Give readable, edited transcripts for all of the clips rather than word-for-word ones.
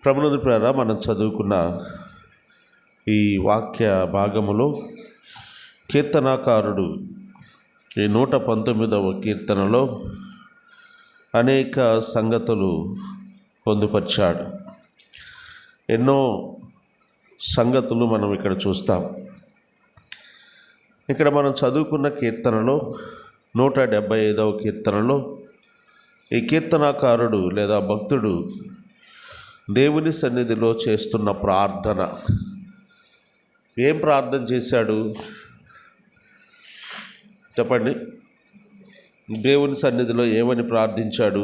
ప్రభునందు ప్రియులారా, మనం చదువుకున్న ఈ వాక్య భాగములో కీర్తనాకారుడు ఈ 119వ కీర్తనలో అనేక సంగతులు పొందుపరిచాడు. ఎన్నో సంగతులు మనం ఇక్కడ చూస్తాం. ఇక్కడ మనం చదువుకున్న కీర్తనలో 175వ కీర్తనలో ఈ కీర్తనాకారుడు లేదా భక్తుడు దేవుని సన్నిధిలో చేస్తున్న ప్రార్థన. ఏం ప్రార్థన చేశాడు చెప్పండి? దేవుని సన్నిధిలో ఏమని ప్రార్థించాడు?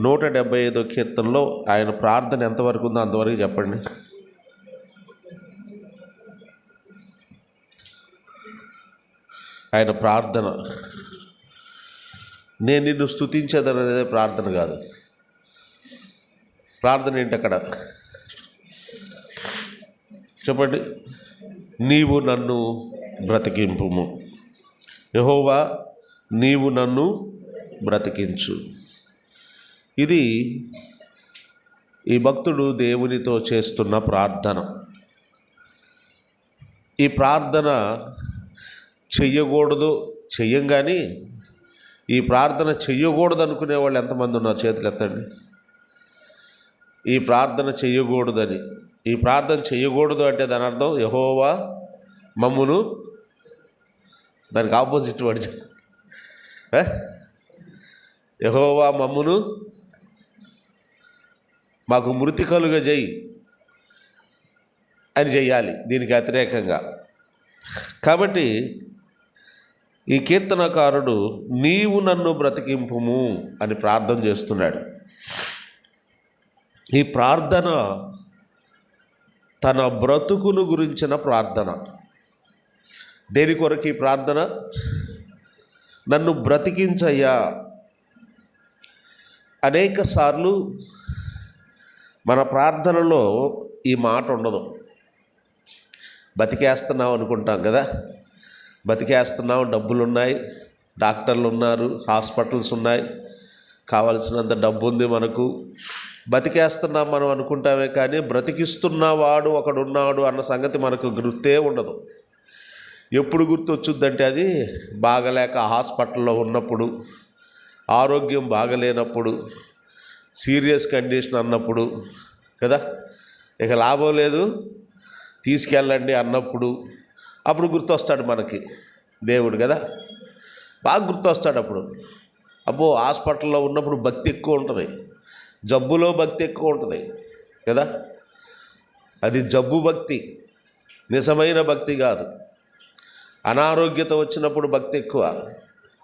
175వ కీర్తనలో ఆయన ప్రార్థన ఎంతవరకు ఉందో అంతవరకు చెప్పండి. ఆయన ప్రార్థన, నేను నిన్ను స్తుతించేదనేదే ప్రార్థన కాదు. ప్రార్థన ఏంటి అక్కడ చెప్పండి? నీవు నన్ను బ్రతికింపుము, యెహోవా నీవు నన్ను బ్రతికించు. ఇది ఈ భక్తుడు దేవునితో చేస్తున్న ప్రార్థన. ఈ ప్రార్థన చెయ్యకూడదు, చెయ్యం. కానీ ఈ ప్రార్థన చెయ్యకూడదు అనుకునే వాళ్ళు ఎంతమంది ఉన్నారు? చేతులు ఎత్తండి. ఈ ప్రార్థన చెయ్యకూడదని. ఈ ప్రార్థన చెయ్యకూడదు అంటే దాని అర్థం యెహోవా మమ్మును, దానికి ఆపోజిట్ వర్డ్, యెహోవా మమ్మును మాకు మృతి కలుగజేయి అని చెయ్యాలి, దీనికి వ్యతిరేకంగా. కాబట్టి ఈ కీర్తనకారుడు నీవు నన్ను బ్రతికింపుము అని ప్రార్థన చేస్తున్నాడు. ఈ ప్రార్థన తన బ్రతుకును గురించిన ప్రార్థన. దేని కొరకు ఈ ప్రార్థన? నన్ను బ్రతికించయ్యా. అనేక సార్లు మన ప్రార్థనలో ఈ మాట ఉండదు. బతికేస్తున్నాం అనుకుంటాం కదా, బతికేస్తున్నాం, డబ్బులు ఉన్నాయి, డాక్టర్లు ఉన్నారు, హాస్పిటల్స్ ఉన్నాయి, కావలసినంత డబ్బు ఉంది మనకు, బతికేస్తున్నాం మనం అనుకుంటామే. కానీ బ్రతికిస్తున్నవాడు ఒకడున్నాడు అన్న సంగతి మనకు గుర్తే ఉండదు. ఎప్పుడు గుర్తొచ్చుద్దంటే అది బాగలేక హాస్పిటల్లో ఉన్నప్పుడు, ఆరోగ్యం బాగలేనప్పుడు, సీరియస్ కండిషన్ అన్నప్పుడు కదా, ఇక లాభం లేదు తీసుకెళ్ళండి అన్నప్పుడు, అప్పుడు గుర్తొస్తాడు మనకి దేవుడు కదా, బాగా గుర్తొస్తాడు అప్పుడు. అబ్బో, హాస్పిటల్లో ఉన్నప్పుడు భక్తి ఎక్కువ ఉంటుంది, జబ్బులో భక్తి ఎక్కువ ఉంటుంది కదా. అది జబ్బు భక్తి, నిజమైన భక్తి కాదు. అనారోగ్యత వచ్చినప్పుడు భక్తి ఎక్కువ,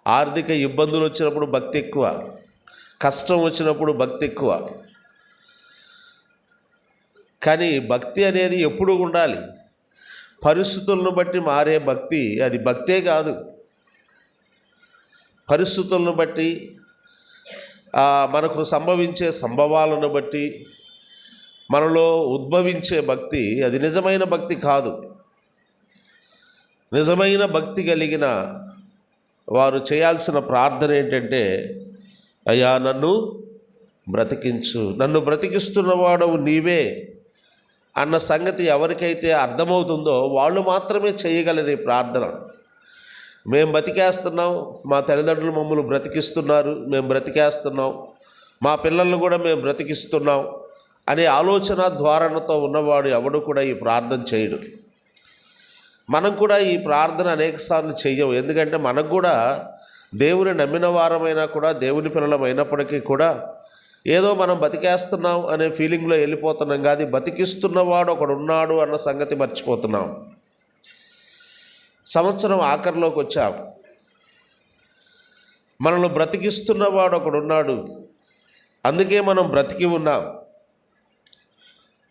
ఆర్థిక ఇబ్బందులు వచ్చినప్పుడు భక్తి ఎక్కువ, కష్టం వచ్చినప్పుడు భక్తి ఎక్కువ. కానీ భక్తి అనేది ఎప్పుడు ఉండాలి? పరిస్థితులను బట్టి మారే భక్తి అది భక్తే కాదు. పరిస్థితులను బట్టి, మనకు సంభవించే సంభవాలను బట్టి మనలో ఉద్భవించే భక్తి అది నిజమైన భక్తి కాదు. నిజమైన భక్తి కలిగిన వారు చేయాల్సిన ప్రార్థన ఏంటంటే, అయ్యా నన్ను బ్రతికించు, నన్ను బ్రతికిస్తున్నవాడవు నీవే అన్న సంగతి ఎవరికైతే అర్థమవుతుందో వాళ్ళు మాత్రమే చేయగలరు ఈ ప్రార్థన. మేము బ్రతికేస్తున్నాం, మా తల్లిదండ్రులు మమ్మల్ని బ్రతికిస్తున్నారు, మేము బ్రతికేస్తున్నాం, మా పిల్లలను కూడా మేము బ్రతికిస్తున్నాం అనే ఆలోచన ధోరణితో ఉన్నవాడు ఎవడు కూడా ఈ ప్రార్థన చేయడు. మనం కూడా ఈ ప్రార్థన అనేకసార్లు చెయ్యం. ఎందుకంటే మనకు కూడా దేవుని నమ్మిన వారమైనా కూడా, దేవుని పిల్లలం అయినప్పటికీ కూడా ఏదో మనం బతికేస్తున్నాం అనే ఫీలింగ్లో వెళ్ళిపోతున్నాం. కాదు, బతికిస్తున్నవాడు ఒకడు ఉన్నాడు అన్న సంగతి మర్చిపోతున్నాం. సంవత్సరం ఆఖరిలోకి వచ్చాం, మనల్ని బ్రతికిస్తున్నవాడు ఒకడున్నాడు, అందుకే మనం బ్రతికి ఉన్నాం.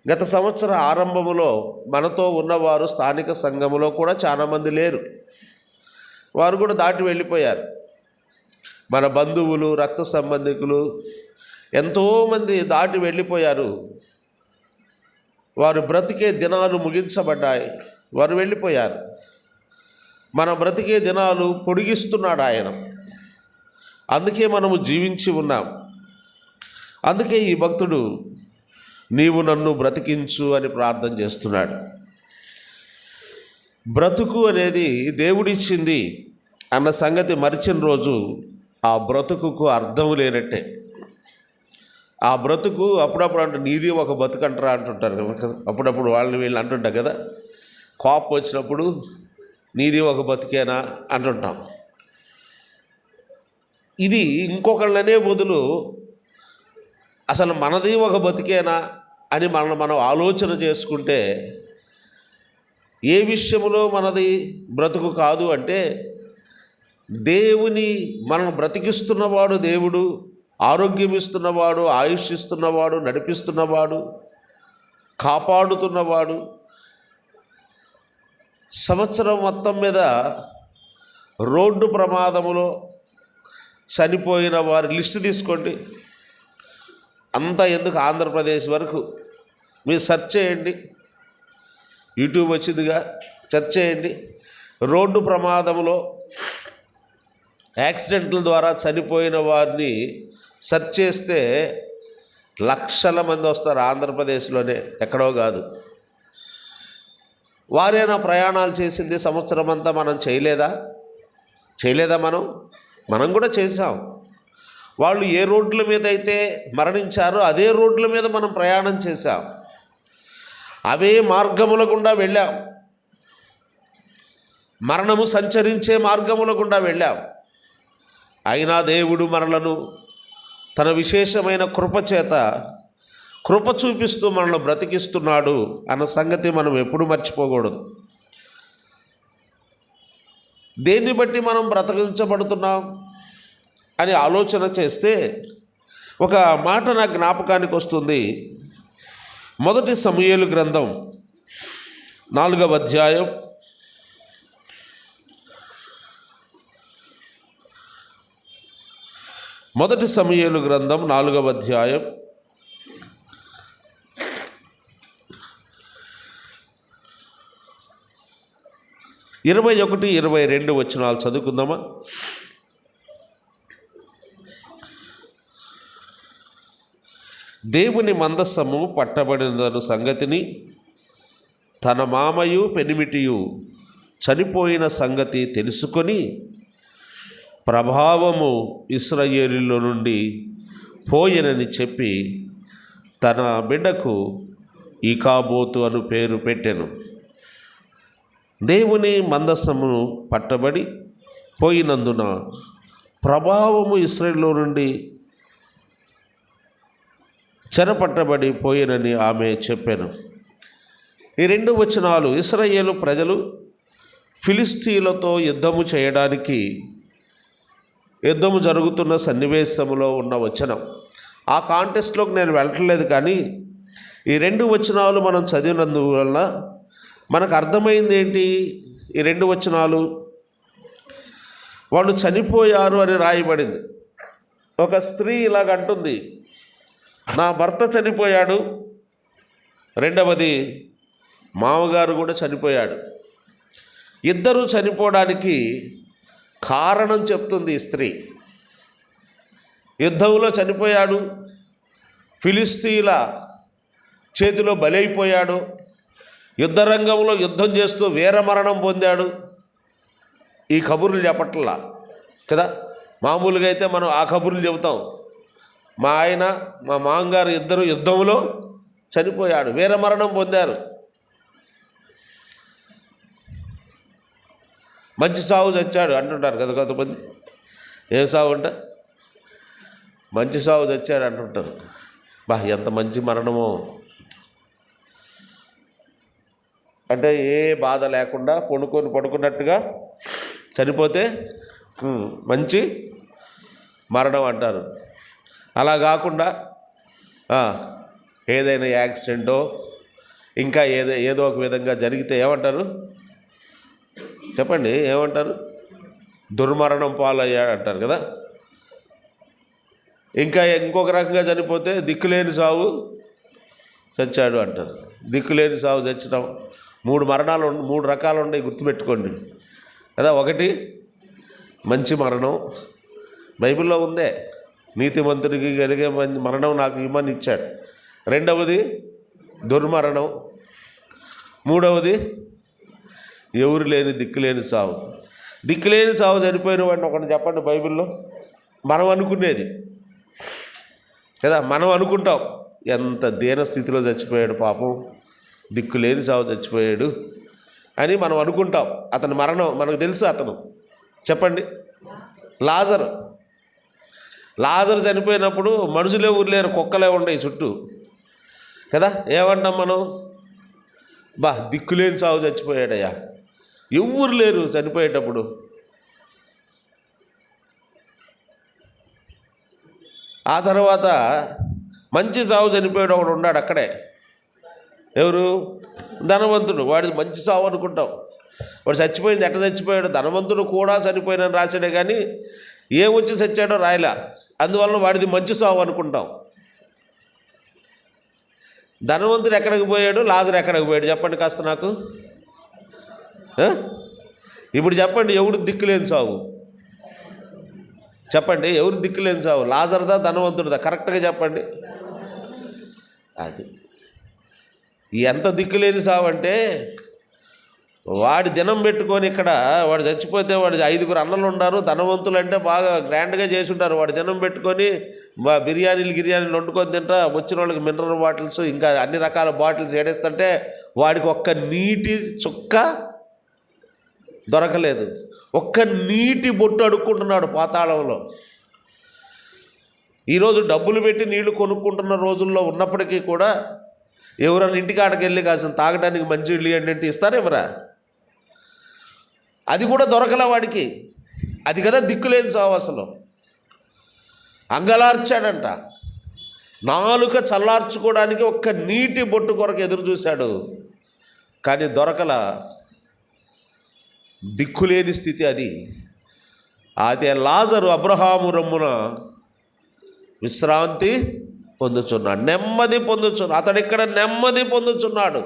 గత సంవత్సర ఆరంభములో మనతో ఉన్నవారు స్థానిక సంఘములో కూడా చాలామంది లేరు, వారు కూడా దాటి వెళ్ళిపోయారు. మన బంధువులు, రక్త సంబంధికులు ఎంతోమంది దాటి వెళ్ళిపోయారు. వారు బ్రతికే దినాలు ముగించబడ్డాయి, వారు వెళ్ళిపోయారు. మన బ్రతికే దినాలు పొడిగిస్తున్నాడు ఆయన, అందుకే మనము జీవించి ఉన్నాం. అందుకే ఈ భక్తుడు నీవు నన్ను బ్రతికించు అని ప్రార్థన చేస్తున్నాడు. బ్రతుకు అనేది దేవుడిచ్చింది అన్న సంగతి మరిచిన రోజు ఆ బ్రతుకుకు అర్థం లేనట్టే. ఆ బ్రతుకు అప్పుడప్పుడు అంటే నీది ఒక బతుకంటరా అంటుంటారు కదా, అప్పుడప్పుడు వాళ్ళని వీళ్ళు అంటుంటారు కదా, కోపం వచ్చినప్పుడు నీది ఒక బతికేనా అంటుంటాం. ఇది ఇంకొకళ్ళనే బదులు అసలు మనది ఒక బతికేనా అని మనం ఆలోచన చేసుకుంటే ఏ విషయంలో మనది బ్రతుకు కాదు అంటే, దేవుని మనం బ్రతికిస్తున్నవాడు దేవుడు, ఆరోగ్యం ఇస్తున్నవాడు, ఆయుష్ ఇస్తున్నవాడు, నడిపిస్తున్నవాడు, కాపాడుతున్నవాడు. సంవత్సరం మొత్తం మీద రోడ్డు ప్రమాదములో చనిపోయిన వారి లిస్టు తీసుకోండి. అంతా ఎందుకు ఆంధ్రప్రదేశ్ వరకు మీరు సెర్చ్ చేయండి, యూట్యూబ్ వచ్చిందిగా, సెర్చ్ చేయండి. రోడ్డు ప్రమాదంలో యాక్సిడెంట్ల ద్వారా చనిపోయిన వారిని సెర్చ్ చేస్తే లక్షల మంది వస్తారు. ఆంధ్రప్రదేశ్లోనే, ఎక్కడో కాదు. వారేనా ప్రయాణాలు చేసింది సంవత్సరం అంతా? మనం చేయలేదా మనం కూడా చేసాం. వాళ్ళు ఏ రోడ్ల మీద అయితే మరణించారో అదే రోడ్ల మీద మనం ప్రయాణం చేశాం, అవే మార్గముల గుండా వెళ్ళాం, మరణము సంచరించే మార్గముల గుండా వెళ్ళాం. అయినా దేవుడు మనలను తన విశేషమైన కృపచేత కృప చూపిస్తూ మనల్ని బ్రతికిస్తున్నాడు అన్న సంగతి మనం ఎప్పుడు మర్చిపోకూడదు. దేన్ని బట్టి మనం బ్రతికించబడుతున్నాం అని ఆలోచన చేస్తే ఒక మాట నా జ్ఞాపకానికి వస్తుంది. మొదటి సమూయేలు గ్రంథం 4వ అధ్యాయం 21-22 వచనాలు చదువుకుందామా? దేవుని మందస్సము పట్టబడిన సంగతిని తన మామయు పెనిమిటియు చనిపోయిన సంగతి తెలుసుకొని ప్రభావము ఇశ్రాయేలులో నుండి పోయెనని చెప్పి తన బిడ్డకు ఈకాబోతు అను పేరు పెట్టెను. దేవుని మందస్సము పట్టబడి పోయినందున ప్రభావము ఇశ్రాయేలులో నుండి చెరపట్టబడి పోయినని ఆమె చెప్పాను. ఈ 2 వచనాలు ఇశ్రాయేలు ప్రజలు ఫిలిస్తీయులతో యుద్ధము జరుగుతున్న సన్నివేశంలో ఉన్న వచనం. ఆ కాంటెస్ట్లోకి నేను వెళ్ళట్లేదు, కానీ ఈ 2 వచనాలు మనం చదివినందువల్ల మనకు అర్థమైంది ఏంటి? ఈ 2 వచనాలు వాళ్ళు చనిపోయారు అని రాయబడింది. ఒక స్త్రీ ఇలాగంటుంది, నా భర్త చనిపోయాడు, రెండవది మామగారు కూడా చనిపోయాడు. ఇద్దరు చనిపోవడానికి కారణం చెప్తుంది ఈ స్త్రీ. యుద్ధంలో చనిపోయాడు, ఫిలిస్తీయుల చేతిలో బలైపోయాడు, యుద్ధరంగంలో యుద్ధం చేస్తూ వీరమరణం పొందాడు. ఈ కబుర్లు చెప్పట్లా కదా. మామూలుగా అయితే మనం ఆ కబుర్లు చెబుతాం. మా ఆయన మా మామగారు ఇద్దరు యుద్ధంలో చనిపోయాడు, వీరమరణం పొందారు, మంచి సావు చచ్చాడు అంటుంటారు కదా కొంతమంది. ఏం సావు అంటే మంచి సావు చచ్చాడు అంటుంటారు. ఎంత మంచి మరణమో అంటే ఏ బాధ లేకుండా పడుకున్నట్టుగా చనిపోతే మంచి మరణం అంటారు. అలా కాకుండా ఏదైనా యాక్సిడెంటో ఇంకా ఏదో ఒక విధంగా జరిగితే ఏమంటారు చెప్పండి? ఏమంటారు? దుర్మరణం పాలయ్యాడు అంటారు కదా. ఇంకా ఇంకొక రకంగా చనిపోతే దిక్కులేని సావు చచ్చాడు అంటారు. దిక్కులేని సావు చచ్చడం 3 రకాలు ఉన్నాయి, గుర్తుపెట్టుకోండి కదా. ఒకటి మంచి మరణం, బైబిల్లో ఉందే, నీతిమంతుడికి కలిగే మరణం నాకు ఇమ్మని ఇచ్చాడు. రెండవది దుర్మరణం, మూడవది ఎవరు లేని దిక్కులేని చావు. దిక్కులేని చావు చనిపోయిన వాడిని ఒకటి చెప్పండి బైబిల్లో. మనం అనుకునేది కదా, మనం అనుకుంటాం ఎంత దీన స్థితిలో చచ్చిపోయాడు పాపం, దిక్కులేని చావు చచ్చిపోయాడు అని మనం అనుకుంటాం. అతని మరణం మనకు తెలుసు. అతను చెప్పండి, లాజరు చనిపోయినప్పుడు మనుషులే ఊర్లేరు, కుక్కలే ఉన్నాయి చుట్టూ కదా. ఏమంటాం మనం? దిక్కులేని చావు చచ్చిపోయాడయ్యా, ఎవ్వరు లేరు చనిపోయేటప్పుడు. ఆ తర్వాత మంచి చావు చనిపోయాడు ఒకడు ఉన్నాడు అక్కడే. ఎవరు? ధనవంతుడు. వాడిది మంచి చావు అనుకుంటాం. వాడు చచ్చిపోయింది ఎట్ట చచ్చిపోయాడు? ధనవంతుడు కూడా చనిపోయినని రాశాడే కానీ ఏమొచ్చి చచ్చాడో రాయలా. అందువల్ల వాడిది మంచి చావు అనుకుంటాం. ధనవంతుడు ఎక్కడికి పోయాడు, లాజరు ఎక్కడికి పోయాడు చెప్పండి కాస్త నాకు. ఇప్పుడు చెప్పండి, ఎవడు దిక్కులేని చావు? చెప్పండి, ఎవరు దిక్కులేని చావు? లాజరుదా ధనవంతుడిదా? కరెక్ట్గా చెప్పండి. అది ఎంత దిక్కులేని చావు అంటే, వాడి దినం పెట్టుకొని ఇక్కడ వాడు చచ్చిపోతే వాడి 5 అన్నలు ఉన్నారు. ధనవంతులు అంటే బాగా గ్రాండ్గా చేసి ఉంటారు. వాడి దినం పెట్టుకొని బిర్యానీలు వండుకొని తింటా, వచ్చిన వాళ్ళకి మినరల్ బాటిల్స్ ఇంకా అన్ని రకాల బాటిల్స్ ఏడేస్తుంటే వాడికి ఒక్క నీటి చుక్క దొరకలేదు. ఒక్క నీటి బొట్టు అడుక్కుంటున్నాడు పాతాళంలో. ఈరోజు డబ్బులు పెట్టి నీళ్లు కొనుక్కుంటున్న రోజుల్లో ఉన్నప్పటికీ కూడా ఎవరైనా ఇంటికాడకి వెళ్ళి కాసిన తాగడానికి మంచి నీళ్ళు ఏంటంటే ఇస్తారు ఎవరా? అది కూడా దొరకలే వాడికి. అది కదా దిక్కులేని చావు. అసలు అంగలార్చాడంట. నాలుక చల్లార్చుకోవడానికి ఒక్క నీటి బొట్టు కొరకు ఎదురు చూశాడు, కానీ దొరకల. దిక్కులేని స్థితి అది. అయితే లాజరు అబ్రహాము రొమ్మున విశ్రాంతి పొందుచున్నాడు, నెమ్మది పొందుచున్నాడు. అతడు ఇక్కడ నెమ్మది పొందుచున్నాడు.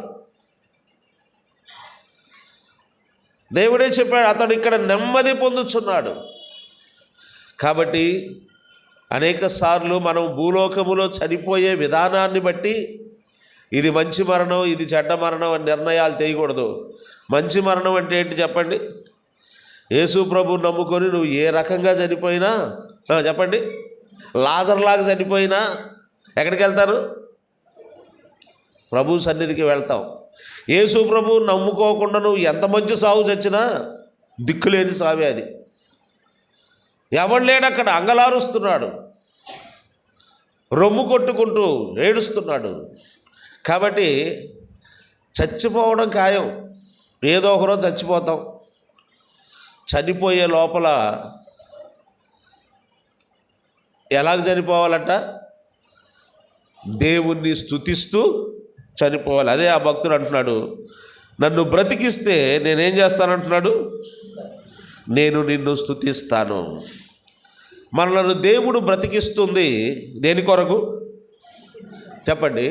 దేవుడే చెప్పాడు, అతడు ఇక్కడ నెమ్మది పొందుచున్నాడు. కాబట్టి అనేక సార్లు మనం భూలోకములో చనిపోయే విధానాన్ని బట్టి ఇది మంచి మరణం, ఇది చెడ్డ మరణం అని నిర్ణయాలు చేయకూడదు. మంచి మరణం అంటే ఏంటి చెప్పండి? యేసు ప్రభువు నమ్ముకొని నువ్వు ఏ రకంగా చనిపోయినా చెప్పండి, లాజర్లాగా చనిపోయినా ఎక్కడికి వెళ్తారు? ప్రభు సన్నిధికి వెళ్తాం. యేసు ప్రభువు నమ్ముకోకుండా నువ్వు ఎంత మంచి సావు చచ్చినా దిక్కులేని సావే అది. ఎవడు లేడు అక్కడ, అంగలారుస్తున్నాడు, రొమ్ము కొట్టుకుంటూ ఏడుస్తున్నాడు. కాబట్టి చచ్చిపోవడం ఖాయం. ఏదో ఒకరోజు చచ్చిపోతాం. చనిపోయే లోపల ఎలాగ చనిపోవాలంట? దేవుణ్ణి స్తుతిస్తూ చనిపోవాలి. అదే ఆ భక్తుడు అంటున్నాడు, నన్ను బ్రతికిస్తే నేనేం చేస్తానంటున్నాడు? నేను నిన్ను స్తుతిస్తాను. మనలను దేవుడు బ్రతికిస్తుంది దేని కొరకు చెప్పండి?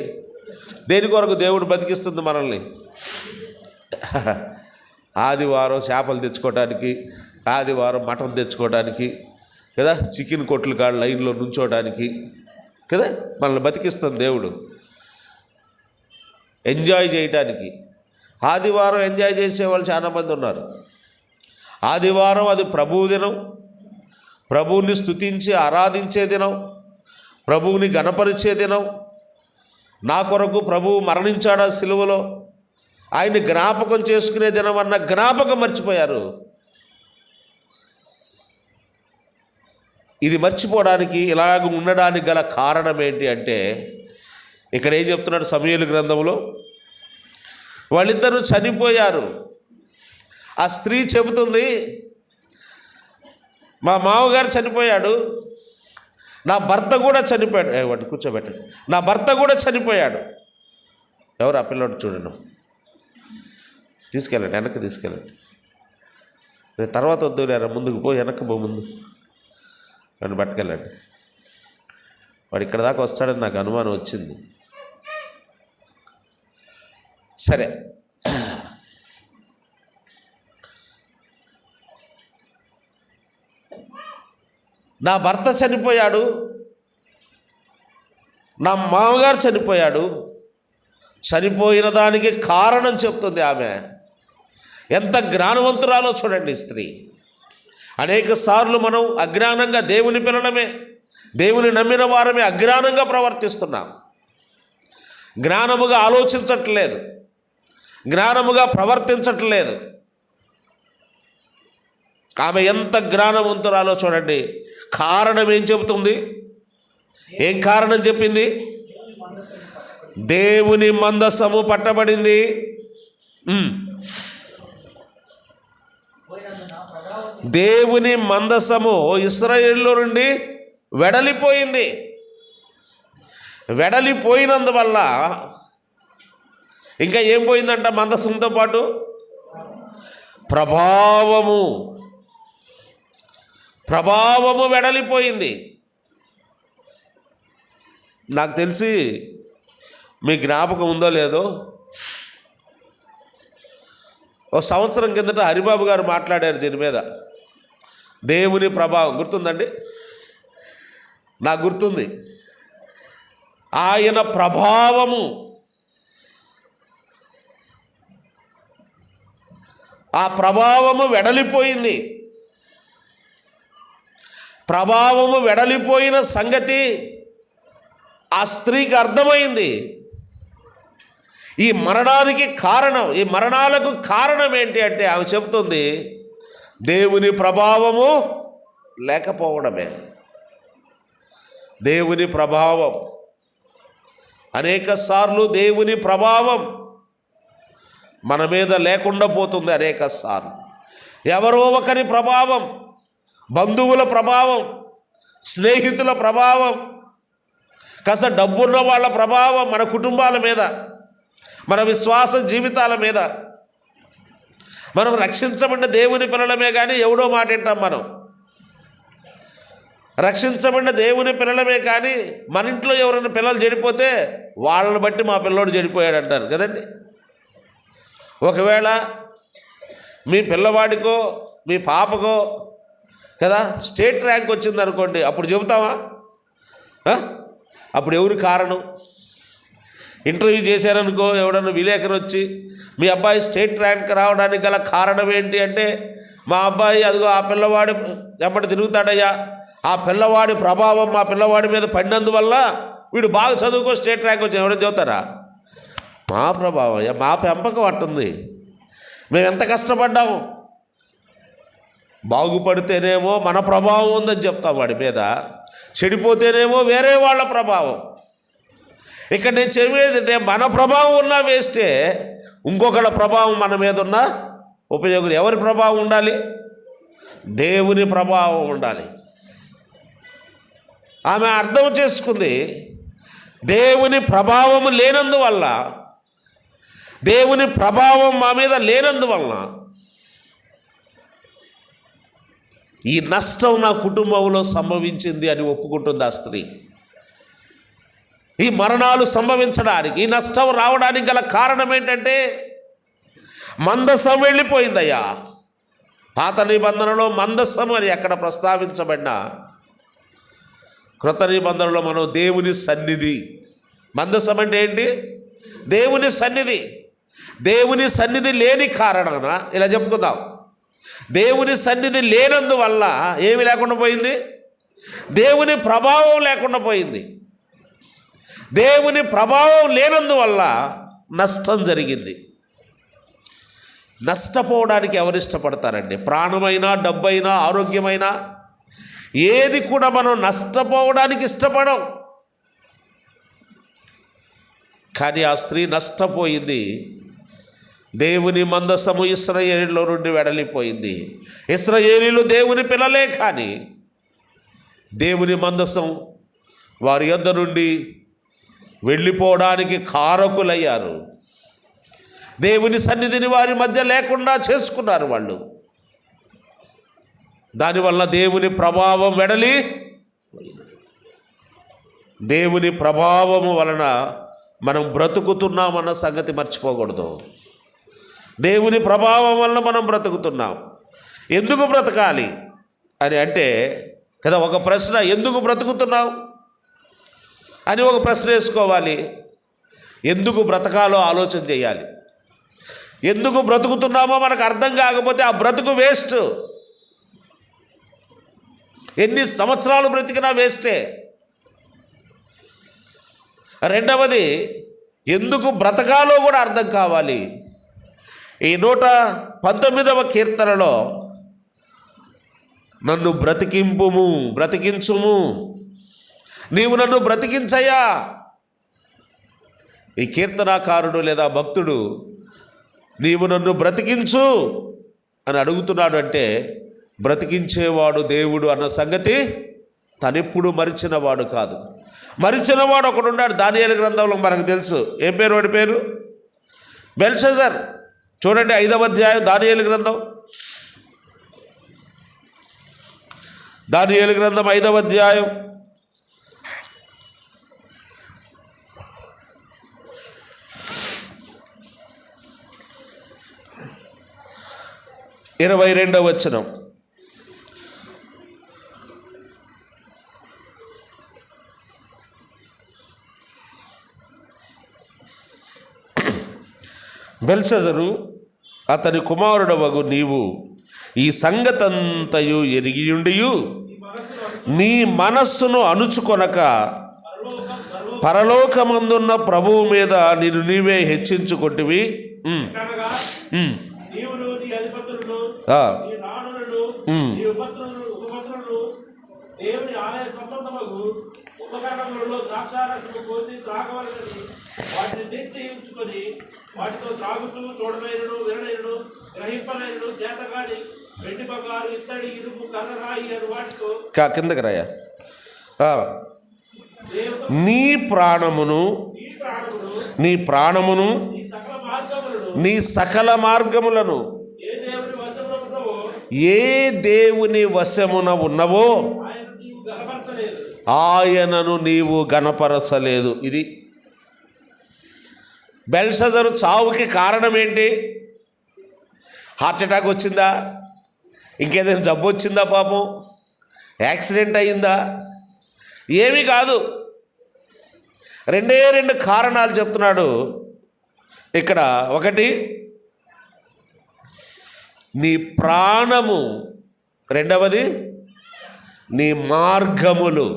దేని కొరకు దేవుడు బ్రతికిస్తుంది మనల్ని? ఆదివారం చేపలు తెచ్చుకోవడానికి, ఆదివారం మటన్ తెచ్చుకోవడానికి కదా, చికెన్ కొట్లు కాడ లైన్లో నుంచోడానికి కదా మనల్ని బతికిస్తుంది దేవుడు. ఎంజాయ్ చేయటానికి. ఆదివారం ఎంజాయ్ చేసేవాళ్ళు చాలామంది ఉన్నారు. ఆదివారం అది ప్రభువు దినం, ప్రభువుని స్తుతించి ఆరాధించే దినం, ప్రభువుని గణపరిచే దినం. నా కొరకు ప్రభువు మరణించాడా సిలువలో, ఆయన్ని జ్ఞాపకం చేసుకునే దినం అన్న జ్ఞాపకం మర్చిపోయారు. ఇది మర్చిపోవడానికి, ఇలాగ ఉండడానికి గల కారణం ఏంటి అంటే, ఇక్కడ ఏం చెప్తున్నాడు సమూయేలు గ్రంథంలో? వాళ్ళిద్దరూ చనిపోయారు. ఆ స్త్రీ చెబుతుంది, మా మామగారు చనిపోయాడు, నా భర్త కూడా చనిపోయాడు. వాడిని కూర్చోబెట్టండి. నా భర్త కూడా చనిపోయాడు. ఎవరు? ఆ పిల్లోడు చూడండి, తీసుకెళ్ళండి, వెనక్కి తీసుకెళ్ళండి. తర్వాత వద్దు లేరా, ముందుకు పో, వెనక్కి పో, ముందు వాడిని పట్టుకెళ్ళండి. వాడు ఇక్కడ దాకా వస్తాడని నాకు అనుమానం వచ్చింది. సరే, నా భర్త చనిపోయాడు, నా మామగారు చనిపోయాడు, చనిపోయిన దానికి కారణం చెప్తుంది ఆమె. ఎంత జ్ఞానవంతురాలో చూడండి స్త్రీ. అనేక సార్లు మనం అజ్ఞానంగా దేవుని పిల్లలమే, దేవుని నమ్మిన వారమే అజ్ఞానంగా ప్రవర్తిస్తున్నాం. జ్ఞానముగా ఆలోచించట్లేదు, జ్ఞానముగా ప్రవర్తించట్లేదు. ఆమె ఎంత జ్ఞానవంతురాలో చూడండి. కారణం ఏం చెబుతుంది? ఏం కారణం చెప్పింది? దేవుని మందసము పట్టబడింది. దేవుని మందసము ఇశ్రాయేలులో నుండి వెడలిపోయింది. వెడలిపోయినందువల్ల ఇంకా ఏం పోయిందంట? మందసంతో పాటు ప్రభావము వెడలిపోయింది. నాకు తెలిసి మీ జ్ఞాపకం ఉందో లేదో, ఒక సంవత్సరం కిందట హరిబాబు గారు మాట్లాడారు దీని మీద. దేవుని ప్రభావం గుర్తుందండి? నాకు గుర్తుంది. ఆయన ప్రభావము, ఆ ప్రభావము వెడలిపోయింది. ప్రభావము వెడలిపోయిన సంగతి ఆ స్త్రీకి అర్థమైంది. ఈ మరణానికి కారణం, ఈ మరణాలకు కారణం ఏంటి అంటే ఆమె చెబుతుంది దేవుని ప్రభావము లేకపోవడమే. దేవుని ప్రభావం, అనేక సార్లు దేవుని ప్రభావం మన మీద లేకుండా పోతుంది. అనేక సార్లు ఎవరో ఒకరి ప్రభావం, బంధువుల ప్రభావం, స్నేహితుల ప్రభావం, కాస్త డబ్బున్న వాళ్ళ ప్రభావం మన కుటుంబాల మీద, మన విశ్వాస జీవితాల మీద. మనం రక్షించబడిన దేవుని పిల్లలమే కానీ ఎవడో మాట వింటాం. మనం రక్షించబడిన దేవుని పిల్లలమే కానీ మన ఇంట్లో ఎవరైనా పిల్లలు చెడిపోతే వాళ్ళని బట్టి మా పిల్లోడు చెడిపోయాడు అంటారు కదండి. ఒకవేళ మీ పిల్లవాడికో మీ పాపకో కదా స్టేట్ ర్యాంక్ వచ్చిందనుకోండి, అప్పుడు చెబుతామా? అప్పుడు ఎవరు కారణం? ఇంటర్వ్యూ చేశారనుకో, ఎవడన్నా విలేకరు వచ్చి మీ అబ్బాయి స్టేట్ ర్యాంక్ రావడానికి గల కారణం ఏంటి అంటే, మా అబ్బాయి అదిగో ఆ పిల్లవాడి ఎమ్మటి తిరుగుతాడయ్యా, ఆ పిల్లవాడి ప్రభావం మా పిల్లవాడి మీద పడినందువల్ల వీడు బాగా చదువుకో స్టేట్ ర్యాంక్ వచ్చి ఎవడో చెబుతారా? మా ప్రభావం, మా పెంపకం అట్టుంది. మేము ఎంత కష్టపడ్డాము. బాగుపడితేనేమో మన ప్రభావం ఉందని చెప్తాం వాడి మీద, చెడిపోతేనేమో వేరే వాళ్ళ ప్రభావం. ఇక్కడ నేను చెప్పేది మన ప్రభావం ఉన్నా వేస్తే, ఇంకొకళ్ళ ప్రభావం మన మీద ఉన్న ఉపయోగం. ఎవరి ప్రభావం ఉండాలి? దేవుని ప్రభావం ఉండాలి. ఆమె అర్థం చేసుకుంది. దేవుని ప్రభావం లేనందువల్ల, దేవుని ప్రభావం మా మీద లేనందువల్ల ఈ నష్టం నా కుటుంబంలో సంభవించింది అని ఒప్పుకుంటుంది ఆ స్త్రీ. ఈ మరణాలు సంభవించడానికి, ఈ నష్టం రావడానికి గల కారణం ఏంటంటే మందసం వెళ్ళిపోయిందయ్యా. పాత నిబంధనలో మందసం అని ఎక్కడ ప్రస్తావించబడినా, కృత నిబంధనలో మనం దేవుని సన్నిధి. మందసం అంటే ఏంటి? దేవుని సన్నిధి. దేవుని సన్నిధి లేని కారణాన ఇలా చెప్పుకుందాం, దేవుని సన్నిధి లేనందువల్ల ఏమి లేకుండా పోయింది? దేవుని ప్రభావం లేకుండా పోయింది. దేవుని ప్రభావం లేనందువల్ల నష్టం జరిగింది. నష్టపోవడానికి ఎవరు ఇష్టపడతారండి? ప్రాణమైనా, డబ్బైనా, ఆరోగ్యమైనా ఏది కూడా మనం నష్టపోవడానికి ఇష్టపడం. కానీ ఆ స్త్రీ నష్టపోయింది. దేవుని మందసము ఇశ్రాయేలులో నుండి వెడలిపోయింది. ఇశ్రాయేలీలు దేవుని పిల్లలే, కానీ దేవుని మందసం వారి యొద్ద నుండి వెళ్ళిపోవడానికి కారకులయ్యారు. దేవుని సన్నిధిని వారి మధ్య లేకుండా చేసుకున్నారు వాళ్ళు. దానివల్ల దేవుని ప్రభావం వెడలి, దేవుని ప్రభావము వలన మనం బ్రతుకుతున్నామన్న సంగతి మర్చిపోకూడదు. దేవుని ప్రభావం వలన మనం బ్రతుకుతున్నాం. ఎందుకు బ్రతకాలి అని అంటే కదా ఒక ప్రశ్న, ఎందుకు బ్రతుకుతున్నావు? అని ఒక ప్రశ్న వేసుకోవాలి. ఎందుకు బ్రతకాలో ఆలోచన చేయాలి. ఎందుకు బ్రతుకుతున్నామో మనకు అర్థం కాకపోతే ఆ బ్రతుకు వేస్ట్. ఎన్ని సంవత్సరాలు బ్రతికినా వేస్టే. రెండవది, ఎందుకు బ్రతకాలో కూడా అర్థం కావాలి. ఈ 119వ కీర్తనలో నన్ను బ్రతికించుము, నీవు నన్ను బ్రతికించయ్యా. ఈ కీర్తనాకారుడు లేదా భక్తుడు నీవు నన్ను బ్రతికించు అని అడుగుతున్నాడు. అంటే బ్రతికించేవాడు దేవుడు అన్న సంగతి తనెప్పుడు మరిచినవాడు కాదు. మరిచినవాడు ఒకడున్నాడు. దానియేలు గ్రంథంలో మనకు తెలుసు. ఏం పేరు వాడి పేరు? బెల్షజర్. చూడండి 5వ అధ్యాయం దానియేలు గ్రంథం. దానియేలు గ్రంథం 5వ అధ్యాయం 22వ వచనం. బెల్షజరు అతని కుమారుడవగు నీవు ఈ సంగతంతయు ఎరిగియుండియు నీ మనస్సును అణుచుకొనక పరలోకమందున్న ప్రభువు మీద నిన్ను నీవే హెచ్చించుకొంటివి. వాటితో త్రాగుచు చూడలేనుడు వినలేనుడు గ్రహింపలేనుడు చేతగాని వెండి బంగారు ఇత్తడి ఇనుము కర్రరాయి అని వాటితో కిందకి రాయా. నీ ప్రాణమును నీ సకల మార్గములను ఏ దేవుని వశమున ఉన్నవో ఆయనను నీవు గణపరచలేదు. ఇది బెల్షజరు చావుకి కారణం ఏంటి? హార్ట్ అటాక్ వచ్చిందా? ఇంకేదైనా జబ్బు వచ్చిందా? పాపం యాక్సిడెంట్ అయిందా? ఏమీ కాదు. 2 కారణాలు చెప్తున్నాడు ఇక్కడ. ఒకటి నీ ప్రాణము, రెండవది నీ మార్గములు.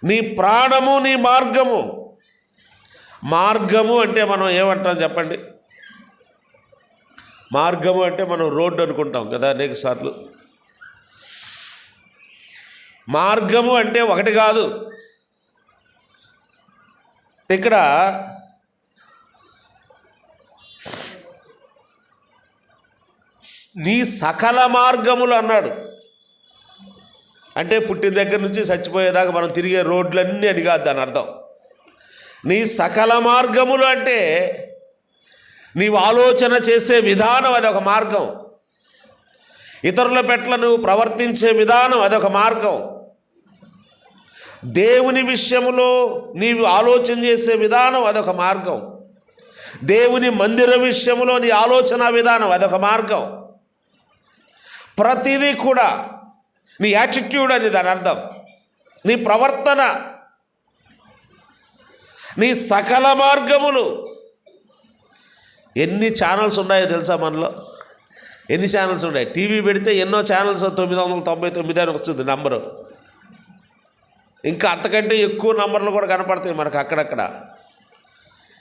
నీ ప్రాణము, నీ మార్గము. మార్గము అంటే మనం ఏమంటాం చెప్పండి? మార్గము అంటే మనం రోడ్డు అనుకుంటాం కదా అనేక సార్లు. మార్గము అంటే ఒకటి కాదు. ఇక్కడ నీ సకల మార్గములు అన్నాడు. అంటే పుట్టిన దగ్గర నుంచి చచ్చిపోయేదాకా మనం తిరిగే రోడ్లన్నీ అని కాదు దాని అర్థం. నీ సకల మార్గములు అంటే నీవు ఆలోచన చేసే విధానం, అదొక మార్గం. ఇతరుల పట్ల నువ్వు ప్రవర్తించే విధానం, అదొక మార్గం. దేవుని విషయంలో నీవు ఆలోచన చేసే విధానం, అదొక మార్గం. దేవుని మందిర విషయంలో నీ ఆలోచన విధానం, అదొక మార్గం. ప్రతిదీ కూడా నీ యాటిట్యూడ్ అని దాని అర్థం. నీ ప్రవర్తన, నీ సకల మార్గములు. ఎన్ని ఛానల్స్ ఉన్నాయో తెలుసా మనలో? ఎన్ని ఛానల్స్ ఉన్నాయి? టీవీ పెడితే ఎన్నో ఛానల్స్, 999 అని వస్తుంది నంబరు. ఇంకా అంతకంటే ఎక్కువ నంబర్లు కూడా కనపడతాయి మనకు అక్కడక్కడ.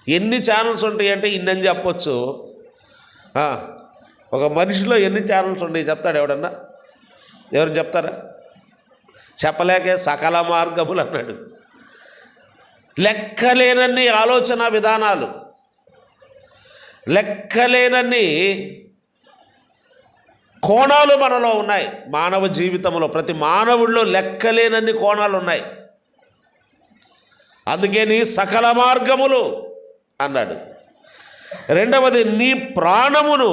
ఎన్ని ఛానల్స్ ఉంటాయి అంటే ఇన్నని చెప్పొచ్చు. ఒక మనిషిలో ఎన్ని ఛానల్స్ ఉంటాయి చెప్తాడు ఎవడన్నా? ఎవరు చెప్తారా? చెప్పలేకే సకల మార్గములు అన్నాడు. లెక్కలేనన్ని ఆలోచన విధానాలు, లెక్కలేనన్ని కోణాలు మనలో ఉన్నాయి. మానవ జీవితంలో ప్రతి మానవుడిలో లెక్కలేనన్ని కోణాలు ఉన్నాయి. అందుకే నీ సకల మార్గములు అన్నాడు. రెండవది నీ ప్రాణమును,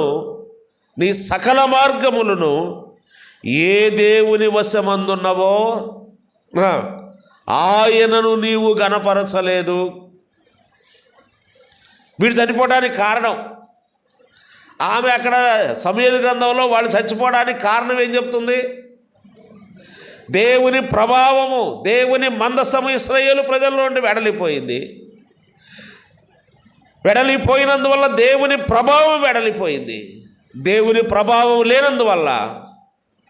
నీ సకల మార్గములను ఏ దేవుని వశమందున్నవో ఆయనను నీవు గణపరచలేదు. వీడు చనిపోవడానికి కారణం. ఆమె అక్కడ సమూయేలు గ్రంథంలో వాళ్ళు చచ్చిపోవడానికి కారణం ఏం చెప్తుంది? దేవుని ప్రభావము, దేవుని మందసము ఇశ్రాయేలు ప్రజల నుండి వెడలిపోయింది. వెడలిపోయినందువల్ల దేవుని ప్రభావం వెడలిపోయింది. దేవుని ప్రభావం లేనందువల్ల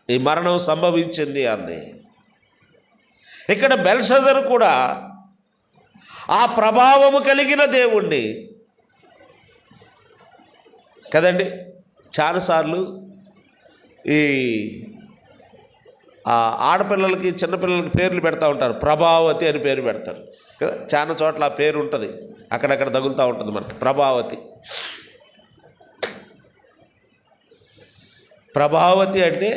ఈ మరణం సంభవించింది అంది. ఇక్కడ బెల్షజరు కూడా ఆ ప్రభావము కలిగిన దేవుణ్ణి కదండి. చాలాసార్లు ఈ ఆడపిల్లలకి చిన్నపిల్లలకి పేర్లు పెడతా ఉంటారు, ప్రభావతి అని పేరు పెడతారు కదా. చాలా చోట్ల ఆ పేరు ఉంటుంది, అక్కడక్కడ తగులుతూ ఉంటుంది మనకి ప్రభావతి. ప్రభావతి అంటే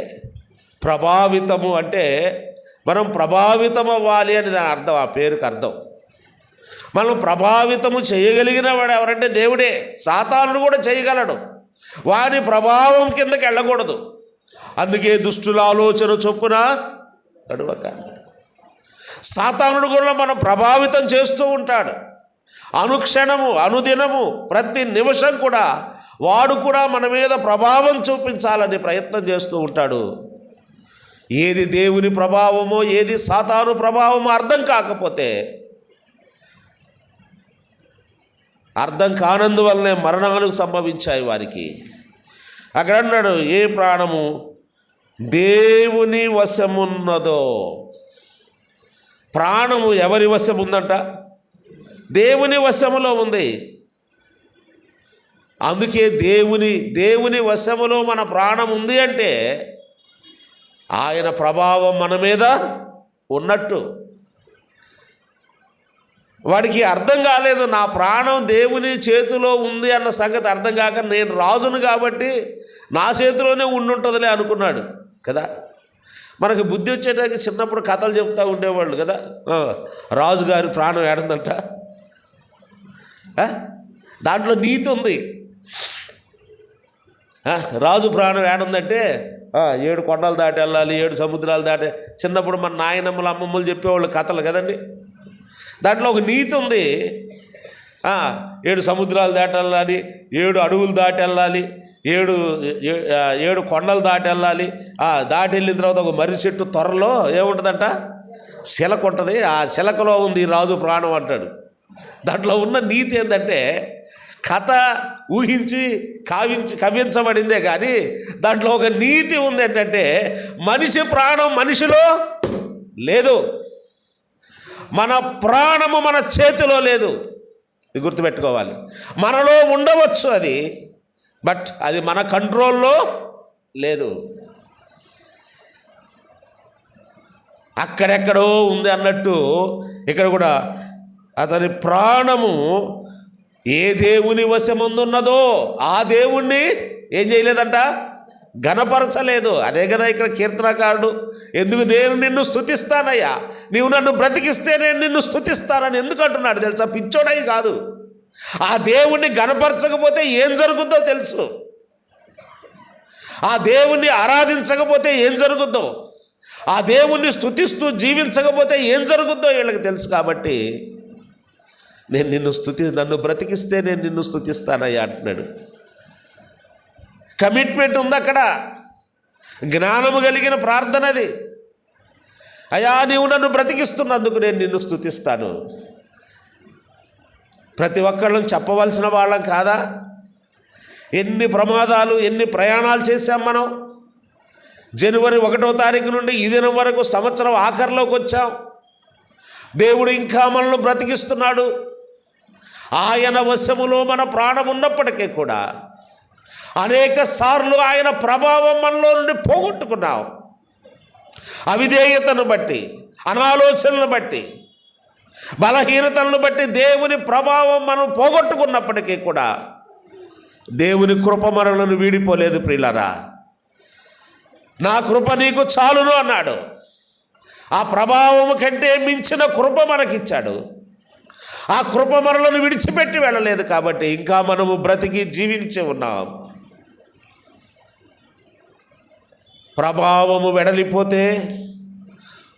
ప్రభావితము, అంటే మనం ప్రభావితం అవ్వాలి అని దాని అర్థం, ఆ పేరుకి అర్థం. మనం ప్రభావితము చేయగలిగిన వాడు ఎవరంటే దేవుడే. సాతానుడు కూడా చేయగలడు, వాని ప్రభావం కిందకి వెళ్ళకూడదు. అందుకే దుష్టుల ఆలోచన చొప్పున నడువక. సాతానుడు కూడా మనం ప్రభావితం చేస్తూ ఉంటాడు. అనుక్షణము, అనుదినము, ప్రతి నిమిషం కూడా వాడు కూడా మన మీద ప్రభావం చూపించాలని ప్రయత్నం చేస్తూ ఉంటాడు. ఏది దేవుని ప్రభావమో ఏది సాతాను ప్రభావమో అర్థం కాకపోతే, అర్థం కానందువల్లనే మరణాలు సంభవించాయి వారికి. అక్కడ అన్నాడు, ఏ ప్రాణము దేవుని వశమున్నదో. ప్రాణము ఎవరి వశం ఉందంట? దేవుని వశములో ఉంది. అందుకే దేవుని వశములో మన ప్రాణం ఉంది అంటే ఆయన ప్రభావం మన మీద ఉన్నట్టు. వాడికి అర్థం కాలేదు, నా ప్రాణం దేవుని చేతిలో ఉంది అన్న సంగతి అర్థం కాక, నేను రాజును కాబట్టి నా చేతిలోనే ఉండుంటుందిలే అనుకున్నాడు కదా. మనకి బుద్ధి వచ్చేటానికి చిన్నప్పుడు కథలు చెప్తూ ఉండేవాళ్ళు కదా. రాజుగారి ప్రాణం ఏడందంట, దాంట్లో నీతి ఉంది. రాజు ప్రాణం ఏడుందంటే 7 కొండలు దాటి వెళ్ళాలి, 7 సముద్రాలు దాటి. చిన్నప్పుడు మన నాయనమ్మలు అమ్మమ్మలు చెప్పేవాళ్ళు కథలు కదండి. దాంట్లో ఒక నీతి ఉంది. 7 సముద్రాలు దాటి వెళ్ళాలి, 7 అడవులు దాటి వెళ్ళాలి, 7 కొండలు దాటి వెళ్ళాలి. దాటి వెళ్ళిన తర్వాత ఒక మర్రి చెట్టు త్వరలో ఏముంటుందంట, శిలక ఉంటుంది. ఆ శిలకలో ఉంది రాజు ప్రాణం అంటాడు. దాంట్లో ఉన్న నీతి ఏంటంటే, కథ ఊహించి కవించబడిందే కానీ దాంట్లో ఒక నీతి ఉంది. ఏంటంటే మనిషి ప్రాణం మనిషిలో లేదు, మన ప్రాణము మన చేతిలో లేదు. ఇది గుర్తుపెట్టుకోవాలి. మనలో ఉండవచ్చు అది, బట్ అది మన కంట్రోల్లో లేదు. అక్కడెక్కడో ఉంది అన్నట్టు ఇక్కడ కూడా అతని ప్రాణము ఏ దేవుని వశముందున్నదో ఆ దేవుణ్ణి ఏం చేయలేదంట, ఘనపరచలేదు. అదే కదా ఇక్కడ కీర్తనకారుడు, ఎందుకు నేను నిన్ను స్తుతిస్తానయ్యా, నీవు నన్ను బ్రతికిస్తే నేను నిన్ను స్తుతిస్తానని ఎందుకు అంటున్నాడు తెలుసా? పిచ్చోడై కాదు. ఆ దేవుణ్ణి ఘనపరచకపోతే ఏం జరుగుద్దో తెలుసు. ఆ దేవుణ్ణి ఆరాధించకపోతే ఏం జరుగుద్దో, ఆ దేవుణ్ణి స్తుతిస్తూ జీవించకపోతే ఏం జరుగుద్దో వీళ్ళకి తెలుసు. కాబట్టి నేను నన్ను బ్రతికిస్తే నేను నిన్ను స్తుతిస్తానయ్యా అంటున్నాడు. కమిట్మెంట్ ఉంది అక్కడ, జ్ఞానము కలిగిన ప్రార్థన అది. అయ్యా నీవు నన్ను బ్రతికిస్తున్నందుకు నేను నిన్ను స్తుతిస్తాను. ప్రతి ఒక్కళ్ళం చెప్పవలసిన వాళ్ళం కాదా? ఎన్ని ప్రమాదాలు, ఎన్ని ప్రయాణాలు చేశాం మనం. జనవరి 1వ తారీఖు నుండి ఈ దినం వరకు సంవత్సరం ఆఖరిలోకి వచ్చాం. దేవుడు ఇంకా మనల్ని బ్రతికిస్తున్నాడు. ఆయన వశములో మన ప్రాణం ఉన్నప్పటికీ కూడా అనేక సార్లు ఆయన ప్రభావం మనలో నుండి పోగొట్టుకున్నాం. అవిధేయతను బట్టి, అనాలోచనలను బట్టి, బలహీనతలను బట్టి దేవుని ప్రభావం మనం పోగొట్టుకున్నప్పటికీ కూడా దేవుని కృప మనలను వీడిపోలేదు. ప్రియులారా, నా కృప నీకు చాలును అన్నాడు. ఆ ప్రభావం కంటే మించిన కృప మనకిచ్చాడు. ఆ కృప మనలను విడిచిపెట్టి వెళ్ళలేదు. కాబట్టి ఇంకా మనము బ్రతికి జీవించి ఉన్నాం. ప్రభావము వెడలిపోతే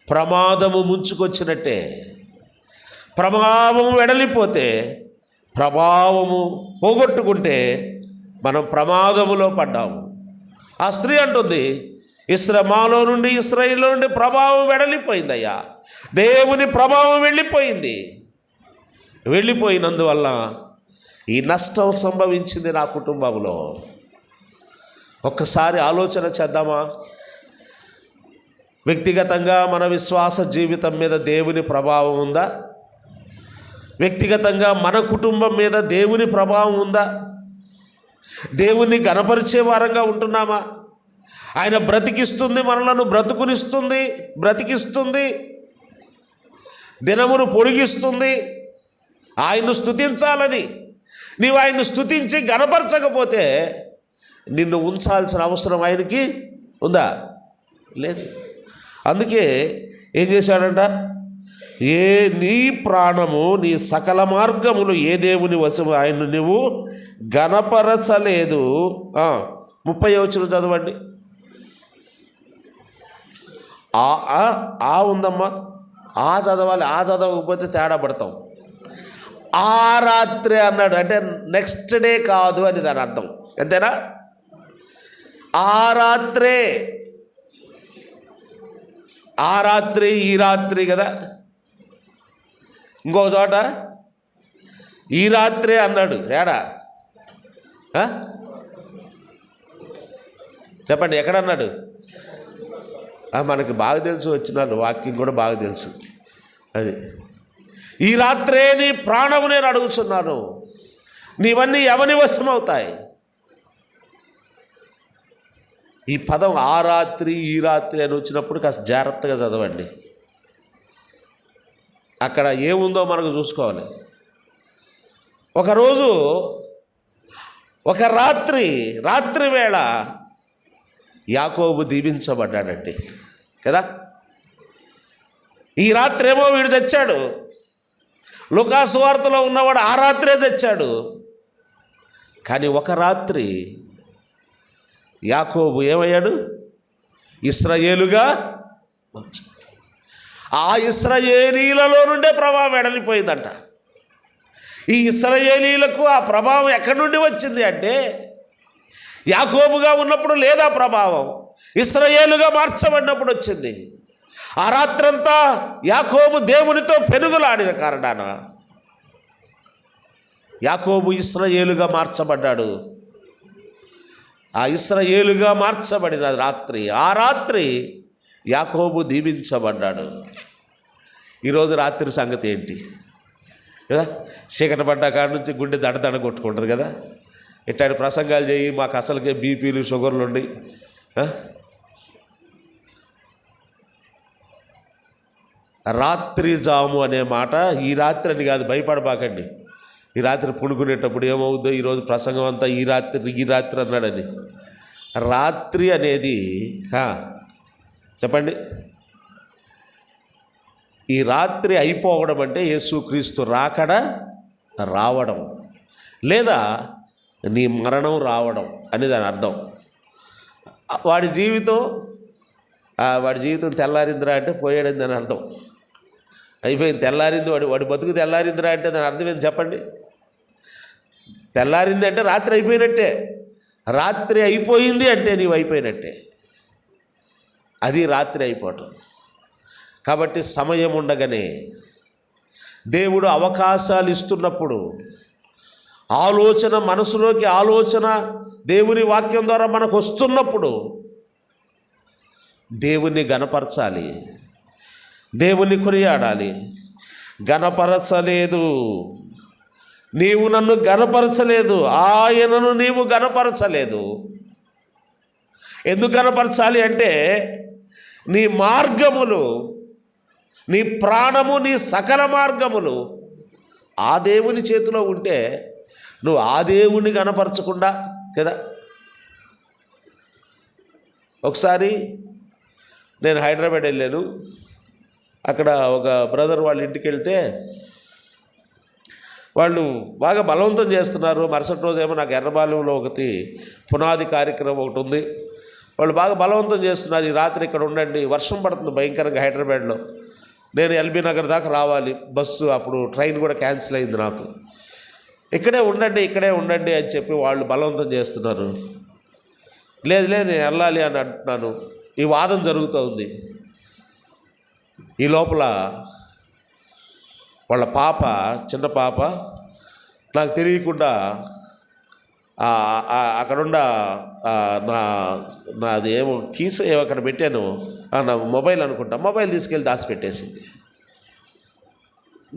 ప్రమాదము ముంచుకొచ్చినట్టే. ప్రభావము వెడలిపోతే, ప్రభావము పోగొట్టుకుంటే మనం ప్రమాదములో పడ్డాము. ఆ స్త్రీ అంటుంది, మాలో నుండి ఇశ్రాయేలులో నుండి ప్రభావం వెడలిపోయిందయ్యా. దేవుని ప్రభావం వెళ్ళిపోయినందువల్ల ఈ నష్టం సంభవించింది నా కుటుంబంలో. ఒక్కసారి ఆలోచన చేద్దామా? వ్యక్తిగతంగా మన విశ్వాస జీవితం మీద దేవుని ప్రభావం ఉందా? వ్యక్తిగతంగా మన కుటుంబం మీద దేవుని ప్రభావం ఉందా? దేవుణ్ణి గణపరిచే వారంగా ఉంటున్నామా? ఆయన బ్రతికిస్తుంది, మనలను బ్రతికిస్తుంది, దినమును పొడిగిస్తుంది. ఆయన్ను స్తుతించాలని నీవు ఆయన్ను స్తుతించి గణపరచకపోతే నిన్ను ఉంచాల్సిన అవసరం ఆయనకి ఉందా? లేదు. అందుకే ఏం చేశాడంట? నీ ప్రాణము నీ సకల మార్గములు ఏ దేవుని వశము ఆయన్ను నువ్వు గణపరచలేదు. 30వ వచనం చదవండి. ఉందమ్మా, చదవాలి. చదవకపోతే తేడా పడతాం. ఆ రాత్రి అన్నాడు అంటే నెక్స్ట్ డే కాదు అని దాని అర్థం. అంతేనా? ఆ రాత్రే, ఈ రాత్రి కదా. ఇంకో చోట ఈ రాత్రే అన్నాడు. ఏడా చెప్పండి, ఎక్కడన్నాడు? మనకి బాగా తెలుసు, వచ్చినాడు వాక్యం కూడా బాగా తెలుసు. అది ఈ రాత్రే నీ ప్రాణము నేను అడుగుతున్నాను, నీవన్నీ ఎవని వశమవుతాయి? ఈ పదం ఆ రాత్రి ఈ రాత్రి అని వచ్చినప్పుడు కాస్త జాగ్రత్తగా చదవండి. అక్కడ ఏముందో మనకు చూసుకోవాలి. ఒకరోజు ఒక రాత్రి వేళ యాకోబు దీవించబడ్డాడండి కదా. ఈ రాత్రి ఏమో వీడు చచ్చాడు. లూకాసు వార్తలో ఉన్నవాడు ఆ రాత్రే చచ్చాడు. కానీ ఒక రాత్రి యాకోబు ఏమయ్యాడు? ఇశ్రాయేలుగా. ఆ ఇశ్రాయేలీలలో నుండే ప్రభావం వెడలిపోయిందంట. ఈ ఇశ్రాయేలీలకు ఆ ప్రభావం ఎక్కడి నుండి వచ్చింది అంటే యాకోబుగా ఉన్నప్పుడు లేదా ప్రభావం, ఇశ్రాయేలుగా మార్చబడినప్పుడు వచ్చింది. ఆ రాత్రంతా యాకోబు దేవునితో పెనుగులాడిన కారణాన యాకోబు ఇశ్రాయేలుగా మార్చబడ్డాడు. ఆ ఇశ్రాయేలుగా మార్చబడిన ఆ రాత్రి యాకోబు దీవించబడ్డాడు. ఈరోజు రాత్రి సంగతి ఏంటి కదా? చీకటి పడ్డ కాడి నుంచి గుండె దడ కొట్టుకుంటుంది కదా. ఇట్లాంటి ప్రసంగాలు చేయి, మాకు అసలుకే బీపీలు షుగర్లు ఉండి. రాత్రి జాము అనే మాట ఈ రాత్రి అని కాదు, భయపడబాకండి. ఈ రాత్రి పుణుకునేటప్పుడు ఏమవుద్దో, ఈరోజు ప్రసంగం అంతా ఈ రాత్రి అన్నాడని. రాత్రి అనేది చెప్పండి, ఈ రాత్రి అయిపోవడం అంటే యేసుక్రీస్తు రావడం లేదా నీ మరణం రావడం అని దాని అర్థం. వాడి జీవితం తెల్లారిందిరా అంటే పోయాడని దాని అర్థం. అయిపోయింది, తెల్లారింది, వాడి బతుకు తెల్లారిందిరా అంటే దాని అర్థం ఏంటి చెప్పండి? తెల్లారింది అంటే రాత్రి అయిపోయినట్టే. రాత్రి అయిపోయింది అంటే నీవు అయిపోయినట్టే. అది రాత్రి అయిపోవటం. కాబట్టి సమయం ఉండగానే దేవుడు అవకాశాలు ఇస్తున్నప్పుడు మనసులోకి ఆలోచన దేవుని వాక్యం ద్వారా మనకు వస్తున్నప్పుడు దేవుణ్ణి గణపరచాలి, దేవుణ్ణి కొనియాడాలి. గణపరచలేదు, నీవు నన్ను గణపరచలేదు, ఆయనను నీవు గణపరచలేదు. ఎందుకు గణపరచాలి అంటే నీ మార్గములు, నీ ప్రాణము, నీ సకల మార్గములు ఆ దేవుని చేతిలో ఉంటే నువ్వు ఆ దేవుణ్ణి గణపరచకుండా కదా. ఒకసారి నేను హైదరాబాద్ వెళ్ళాను. అక్కడ ఒక బ్రదర్ వాళ్ళ ఇంటికి వెళ్తే వాళ్ళు బాగా బలవంతం చేస్తున్నారు. మరుసటి రోజు ఏమో నాకు ఎర్రబాలెంలో పునాది కార్యక్రమం ఒకటి ఉంది. వాళ్ళు బాగా బలవంతం చేస్తున్నారు, ఈ రాత్రి ఇక్కడ ఉండండి, వర్షం పడుతుంది భయంకరంగా హైదరాబాద్లో. నేను ఎల్బీ నగర్ దాకా రావాలి బస్సు, అప్పుడు ట్రైన్ కూడా క్యాన్సిల్ అయింది నాకు. ఇక్కడే ఉండండి అని చెప్పి వాళ్ళు బలవంతం చేస్తున్నారు. లేదు నేను వెళ్ళాలి అని అంటున్నాను. ఈ వాదన జరుగుతూ ఉంది. ఈ లోపల వాళ్ళ పాప, చిన్న పాప, నాకు తెలియకుండా అక్కడున్న నాది ఏమో కీస్ ఏమో అక్కడ పెట్టాను, నా మొబైల్ అనుకుంటా, మొబైల్ తీసుకెళ్ళి దాచిపెట్టేసింది.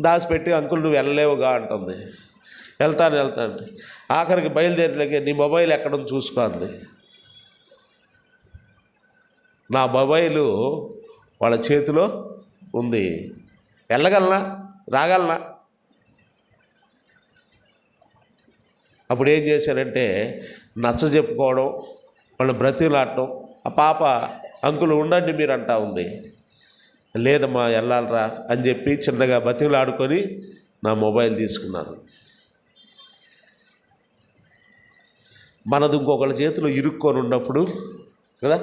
దాచిపెట్టి అంకుల్ నువ్వు వెళ్ళలేవుగా అంటుంది. వెళ్తాను. ఆఖరికి బయలుదేరలేక నీ మొబైల్ ఎక్కడుంది చూసుకో అంది. నా మొబైలు వాళ్ళ చేతిలో ఉంది. వెళ్ళగలనా, రాగలనా? అప్పుడు ఏం చేశానంటే నచ్చ చెప్పుకోవడం, వాళ్ళు బ్రతిలాడటం. ఆ పాప అంకుల్ ఉండండి మీరు అంటా ఉంది. లేదమ్మా వెళ్ళాలరా అని చెప్పి చిన్నగా బతిలాడుకొని నా మొబైల్ తీసుకున్నాను. మనది ఇంకొకళ్ళ చేతిలో ఇరుక్కొని ఉన్నప్పుడు కదా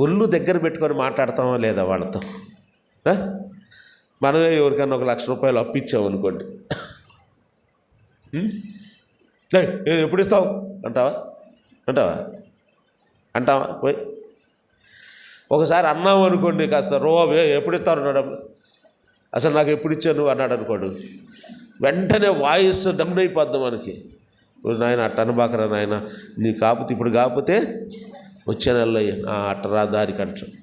ఒళ్ళు దగ్గర పెట్టుకొని మాట్లాడతామా లేదా వాళ్ళతో? మనమే ఎవరికన్నా 1,00,000 రూపాయలు అప్పిచ్చామనుకోండి, ఎప్పుడు ఇస్తావు అంటావా? పోయి ఒకసారి అన్నావు అనుకోండి, కాస్త ఎప్పుడు ఇస్తావు అన్నాడు. అసలు నాకు ఎప్పుడు ఇచ్చాను అన్నాడు అనుకోడు, వెంటనే వాయిస్ డమ్ అయిపోద్దాం మనకి. నాయన అట్ట అనబాకరా నాయన, నీ కాకపోతే ఇప్పుడు కాకపోతే వచ్చే నెలలో అట్టరా దారికి అంటారు.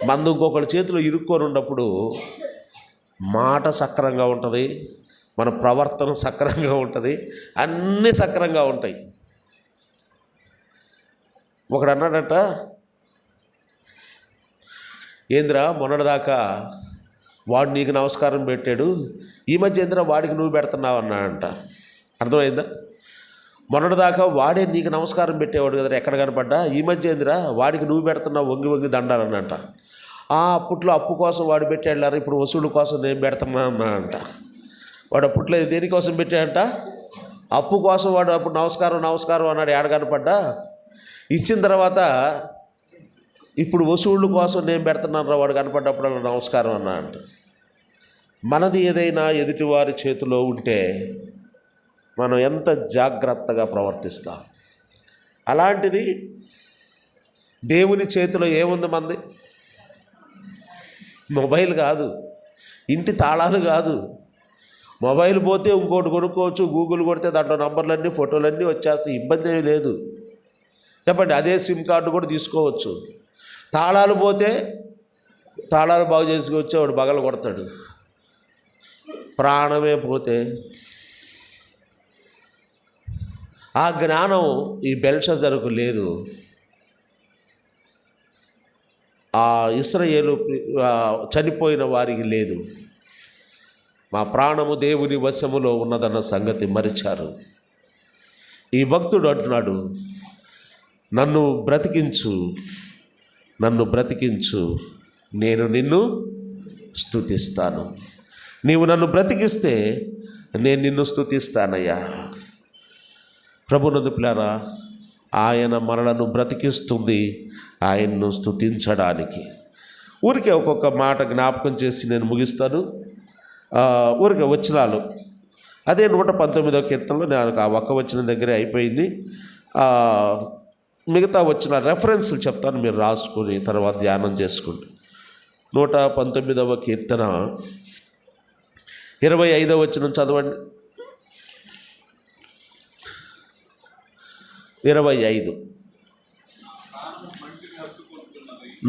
మందు ఇంకొకళ్ళ చేతిలో ఇరుక్కొని ఉన్నప్పుడు మాట సక్రంగా ఉంటుంది, మన ప్రవర్తన సక్రంగా ఉంటుంది, అన్నీ సక్రంగా ఉంటాయి. ఒకడు అన్నాడట, ఏంద్రా మొన్నటిదాకా వాడు నీకు నమస్కారం పెట్టాడు, ఈ మధ్య ఏంద్రా వాడికి నువ్వు పెడుతున్నావు అన్నాడంట. అర్థమైందా? మొన్నటిదాకా వాడే నీకు నమస్కారం పెట్టేవాడు కదా, ఎక్కడ కనపడ్డా, ఈ మధ్య ఏందిరా వాడికి నువ్వు పెడుతున్నావు వంగి దండాలన్నంట. అప్పట్లో అప్పు కోసం వాడు పెట్టాడు, ఇప్పుడు వసూలు కోసం నేను పెడుతున్నా అన్నాడంట. వాడు అప్పట్లో దేనికోసం పెట్టాడంట? అప్పు కోసం. వాడు అప్పుడు నమస్కారం అన్నాడు, ఏడ కనపడ్డా. ఇచ్చిన తర్వాత ఇప్పుడు వసూళ్ళు కోసం నేను పెడుతున్నాను వాడు కనపడ్డప్పుడు నమస్కారం అన్నాడంట. మనది ఏదైనా ఎదుటివారి చేతిలో ఉంటే మనం ఎంత జాగ్రత్తగా ప్రవర్తిస్తాం. అలాంటిది దేవుని చేతిలో ఏముంది? మంది మొబైల్ కాదు, ఇంటి తాళాలు కాదు. మొబైల్ పోతే ఇంకోటి కొనుక్కోవచ్చు, గూగుల్ కొడితే దాంట్లో నంబర్లన్నీ ఫోటోలన్నీ వచ్చేస్తాయి, ఇబ్బంది ఏమీ లేదు. చెప్పండి, అదే సిమ్ కార్డు కూడా తీసుకోవచ్చు. తాళాలు పోతే తాళాలు బాగు చేసుకోవచ్చు, వాడు బగలు కొడతాడు. ప్రాణమే పోతే ఆ జ్ఞానం ఈ బెల్షజరుకు లేదు. ఆ ఇశ్రాయేలు చనిపోయిన వారికి లేదు. మా ప్రాణము దేవుని వశములో ఉన్నదన్న సంగతి మరిచారు. ఈ భక్తుడు అంటున్నాడు, నన్ను బ్రతికించు, నేను నిన్ను స్తుతిస్తాను. నీవు నన్ను బ్రతికిస్తే నేను నిన్ను స్తుతిస్తానయ్యా. ప్రభునందు ప్రియులారా, ఆయన మనలను బ్రతికిస్తుంది ఆయన్ను స్తుతించడానికి. ఊరికే ఒక్కొక్క మాట జ్ఞాపకం చేసి నేను ముగిస్తాను. ఊరికే వచనాలు అదే 119వ కీర్తనలో నేను ఆ ఒక్క వచనం దగ్గరే అయిపోయింది. మిగతా వచ్చిన రెఫరెన్స్లు చెప్తాను, మీరు రాసుకొని తర్వాత ధ్యానం చేసుకోండి. 119వ కీర్తన 25వ వచనం చదవండి. 25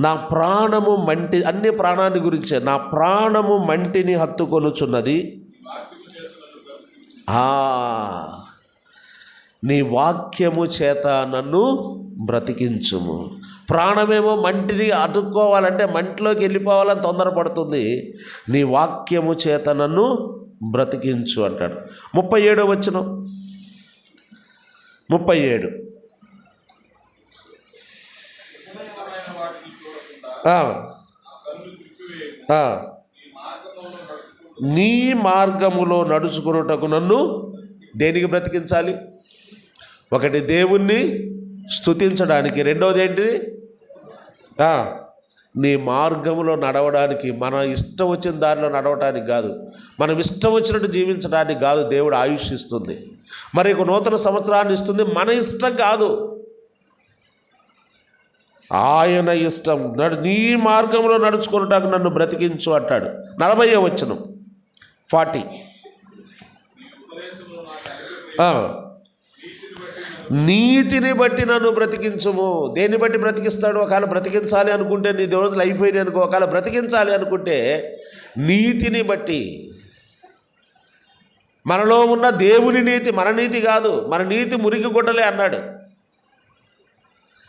నా ప్రాణము మంటి, అన్ని ప్రాణాన్ని గురించే, నా ప్రాణము మంటిని హత్తుకొనుచున్నది, నీ వాక్యము చేత నన్ను బ్రతికించుము. ప్రాణమేమో మంటిని అతుక్కోవాలంటే మంటిలోకి వెళ్ళిపోవాలని తొందరపడుతుంది. నీ వాక్యము చేత నన్ను బ్రతికించు అంటాడు. 37వ వచనం, 37 నీ మార్గములో నడుచుకున్నటకు నన్ను దేనికి బ్రతికించాలి? ఒకటి దేవుణ్ణి స్తుతించడానికి, రెండవది ఏంటిది? నీ మార్గములో నడవడానికి. మన ఇష్టం వచ్చిన దారిలో నడవడానికి కాదు, మనం ఇష్టం వచ్చినట్టు జీవించడానికి కాదు. దేవుడు ఆయుష్ ఇస్తుంది, మరి ఒక నూతన సంవత్సరాన్ని ఇస్తుంది, మన ఇష్టం కాదు. ఆయన ఇష్టం నీ మార్గంలో నడుచుకున్నటానికి నన్ను బ్రతికించు అంటాడు. 40వ వచనం 40. నీతిని బట్టి నన్ను బ్రతికించుము. దేన్ని బట్టి బ్రతికిస్తాడు? ఒకవేళ బ్రతికించాలి అనుకుంటే, నీ రోజులు అయిపోయినాయి అనుకో, ఒకవేళ బ్రతికించాలి అనుకుంటే నీతిని బట్టి. మనలో ఉన్న దేవుని నీతి మన నీతి కాదు, మన నీతి మురికి గుడ్డలే అన్నాడు.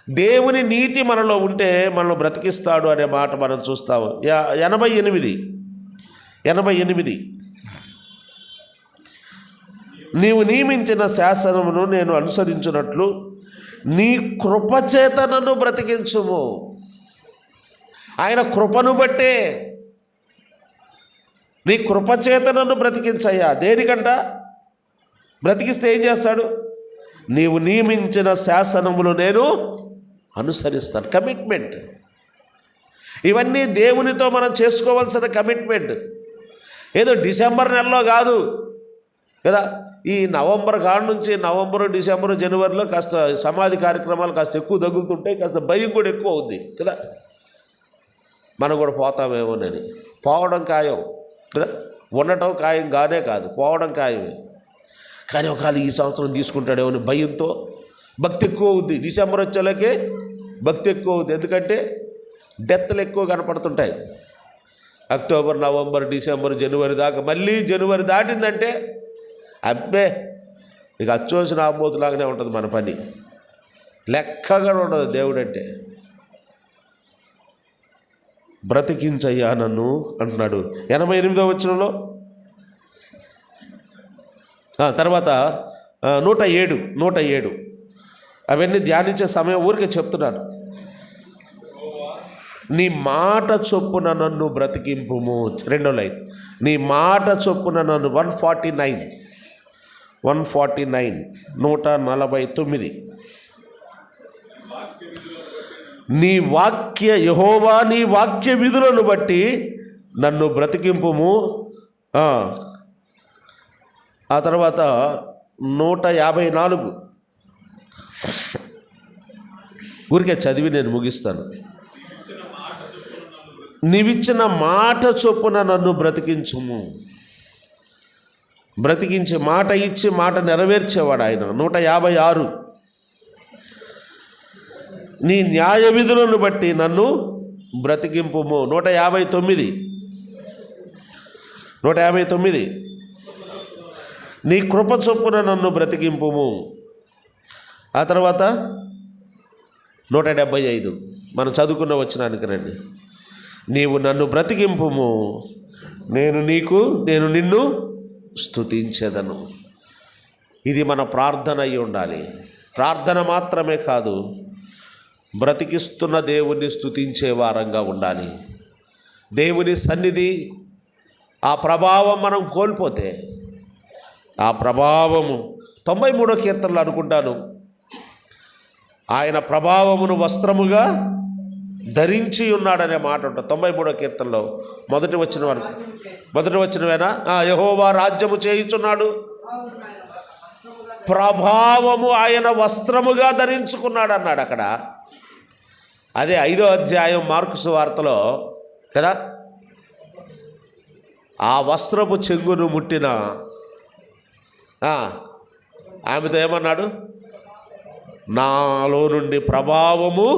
దేవుని నీతి మనలో ఉంటే మనల్ని బ్రతికిస్తాడు అనే మాట మనం చూస్తాము. 88 నీవు నియమించిన శాసనమును నేను అనుసరించినట్లు నీ కృపచేత నన్ను బ్రతికించుము. ఆయన కృపను బట్టే, నీ కృపచేత నన్ను బ్రతికించయ్యా. దేనికంట? బ్రతికిస్తే ఏం చేస్తాడు? నీవు నియమించిన శాసనములు నేను అనుసరిస్తాను. కమిట్మెంట్. ఇవన్నీ దేవునితో మనం చేసుకోవాల్సిన కమిట్మెంట్. ఏదో డిసెంబర్ నెలలో కాదు కదా. ఈ నవంబర్ కాడ నుంచి నవంబరు, డిసెంబరు, జనవరిలో కాస్త సమాధి కార్యక్రమాలు కాస్త ఎక్కువ తగ్గుతుంటాయి, కాస్త భయం కూడా ఎక్కువ ఉంది కదా. మనం కూడా పోతామేమోనని. పోవడం ఖాయం కదా, ఉండటం ఖాయం కానే కాదు, పోవడం ఖాయమే. కానీ ఒకవేళ ఈ సంవత్సరం తీసుకుంటాడేమో అని భయంతో భక్తి ఎక్కువ అవుద్ది. డిసెంబర్ వచ్చేలాకే భక్తి ఎక్కువ అవుద్ది. ఎందుకంటే డెత్లు ఎక్కువ కనపడుతుంటాయి. అక్టోబర్, నవంబర్, డిసెంబర్, జనవరి దాకా. మళ్ళీ జనవరి దాటిందంటే అబ్బే ఇక అచ్చోసిన ఆమోతులాగానే ఉంటుంది మన పని. లెక్కగా ఉండదు దేవుడు అంటే. బ్రతికించయ్యా నన్ను అంటున్నాడు. 88వ వచనంలో తర్వాత 107 అవన్నీ ధ్యానించే సమయం ఊరికే చెప్తున్నాను. నీ మాట చొప్పున నన్ను బ్రతికింపుము. 2వ లైన్, నీ మాట చొప్పున నన్ను. 149 149. నీ వాక్య యెహోవా నీ వాక్య విధులను బట్టి నన్ను బ్రతికింపుము. ఆ తర్వాత 154 ఊరికే చదివి నేను ముగిస్తాను. నీవిచ్చిన మాట చొప్పున నన్ను బ్రతికించుము. బ్రతికించి మాట ఇచ్చి మాట నెరవేర్చేవాడు ఆయన. 156 నీ న్యాయ విధులను బట్టి నన్ను బ్రతికింపుము. 159 నీ కృప చొప్పున నన్ను బ్రతికింపుము. ఆ తర్వాత 175 మనం చదువుకున్న వచనానికి రండి. నీవు నన్ను బ్రతికింపుము, నేను నిన్ను స్తుతించెదను. ఇది మన ప్రార్థన అయి ఉండాలి. ప్రార్థన మాత్రమే కాదు, బ్రతికిస్తున్న దేవుణ్ణి స్తుతించే వారంగా ఉండాలి. దేవుని సన్నిధి ఆ ప్రభావం మనం కోల్పోతే, ఆ ప్రభావము 93వ కీర్తనలో అనుకుంటాను, ఆయన ప్రభావమును వస్త్రముగా ధరించి ఉన్నాడనే మాట ఉంటుంది. 93వ కీర్తనలో మొదటి వచనమేనా? యెహోవా రాజ్యము చేయుచున్నాడు, ప్రభావము ఆయన వస్త్రముగా ధరించుకున్నాడు అన్నాడు అక్కడ. అదే 5వ అధ్యాయం మార్కు సువార్తలో కదా, ఆ వస్త్రపు చెంగును ముట్టిన ఆమెతో ఏమన్నాడు? నాలో నుండి ప్రభావము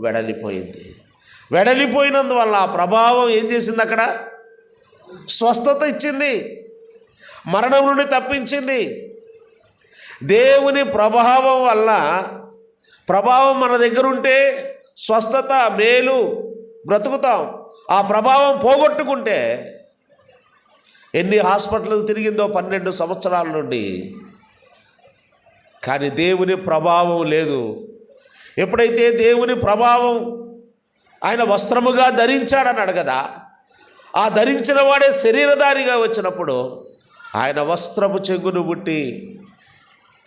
వెడలిపోయింది. వెడలిపోయినందువల్ల ఆ ప్రభావం ఏం చేసింది? అక్కడ స్వస్థత ఇచ్చింది, మరణం నుండి తప్పించింది. దేవుని ప్రభావం వల్ల, ప్రభావం మన దగ్గర ఉంటే స్వస్థత, మేలు, బ్రతుకుతాం. ఆ ప్రభావం పోగొట్టుకుంటే ఎన్ని హాస్పిటల్కి తిరిగిందో 12 సంవత్సరాల నుండి, కానీ దేవుని ప్రభావం లేదు. ఎప్పుడైతే దేవుని ప్రభావం ఆయన వస్త్రముగా ధరించాడన్నాడు కదా, ఆ ధరించిన వాడే శరీరధారిగా వచ్చినప్పుడు ఆయన వస్త్రపు చెంగును బుట్టి,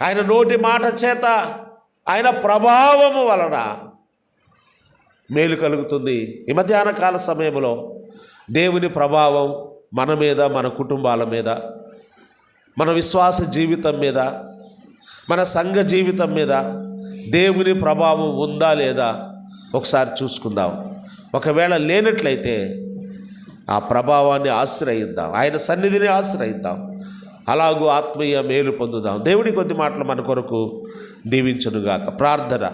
ఆయన నోటి మాట చేత, ఆయన ప్రభావము వలన మేలు కలుగుతుంది. ఈ మధ్యాహ్న కాల సమయంలో దేవుని ప్రభావం మన మీద, మన కుటుంబాల మీద, మన విశ్వాస జీవితం మీద, మన సంఘ జీవితం మీద దేవుని ప్రభావం ఉందా లేదా ఒకసారి చూసుకుందాం. ఒకవేళ లేనట్లయితే ఆ ప్రభావాన్ని ఆశ్రయిద్దాం, ఆయన సన్నిధిని ఆశ్రయిద్దాం. అలాగూ ఆత్మీయ మేలు పొందుదాం. దేవుడి కొద్ది మాటలు మన కొరకు దీవించునుగాక. ప్రార్థన.